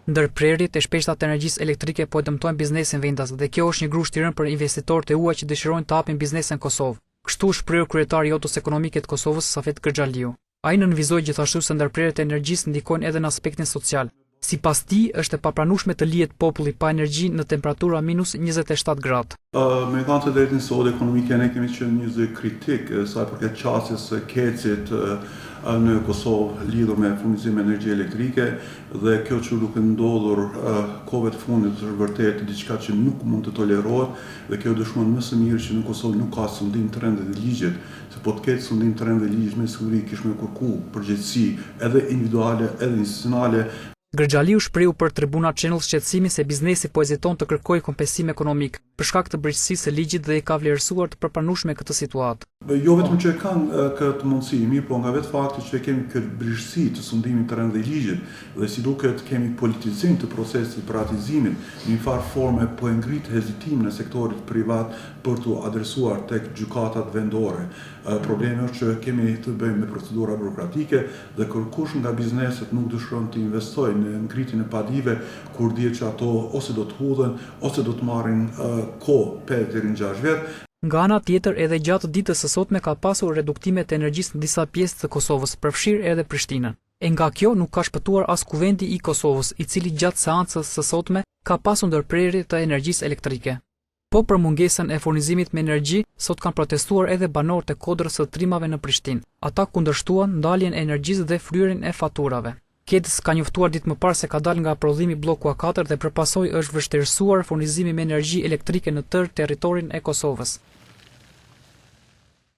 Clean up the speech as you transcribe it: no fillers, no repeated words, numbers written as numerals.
Ndërprerjet e shpeshta të energjisë elektrike po e dëmtojnë biznesin vendas dhe kjo është një grushti i rënd për investitorët e huaj që dëshirojnë të hapin biznes në Kosovë. Kështu shpreh kryetari i Otos Ekonomike të Kosovës, Safet Kërxhaliu. Ai nënvizoi gjithashtu se ndërprerjet e energjisë ndikojnë edhe në aspektin social. Sipas tij, është e papranueshme të lihet populli pa energji në temperatura -27 gradë. Me thënë të drejtën, sot ekonomike ne kemi qenë një zë kritik sa i përket çështjes së kecit në Kosovë lidhur me furnizim energji elektrike dhe kjo që duke ndodhur kohëve të fundit është vërtet diçka që nuk mund të tolerohet dhe kjo dëshmon më së miri që në Kosovë nuk ka sundim të rëndë dhe ligjit, se po të ketë sundim të rëndë dhe ligjit me siguri kishme kërku përgjegjësi edhe individuale edhe institucionale. Kërxhaliu shprehu për Tribuna Channel shqetësimin se biznesi po heziton të kërkojë kompensim ekonomik për shkak të brendësisë së ligjit dhe i ka vlerësuar të përpranueshme këtë situatë. Jo vetëm që kanë këtë mundësi, mirë, po nga vetë fakti që kemi këtë brendësi të sundimit të rëndë dhe ligjit dhe si duket kemi politizim të procesit të privatizimit, në një farë forme po e ngrit hezitimin e sektorit privat për të adresuar tek gjykatat vendore. Problemi është që kemi të bëjmë me procedura burokratike dhe kërkush nga bizneset nuk dëshiron të investojë në ngritjen e padive kur dihet që ato ose do të hudhen ose do të marrin kohë 5 deri në 6 vjet. Nga ana tjetër, edhe gjatë ditës së sotme ka pasur reduktime të energjisë në disa pjesë të Kosovës, përfshirë edhe Prishtinën. E nga kjo nuk ka shpëtuar as Kuvendi i Kosovës, i cili gjatë seancës së sotme ka pasur ndërprerje të energjisë elektrike. Po për mungesën e furnizimit me energji, sot kanë protestuar edhe banorët e kodrës së trimave në Prishtinë. Ata kundërshtuan ndaljen e energjisë dhe fryrjen e faturave. Kedës ka njoftuar ditë më parë se ka dalë nga prodhimi bloku A4 dhe përpasoj është vështirësuar furnizimi me energji elektrike në tërë territorin e Kosovës.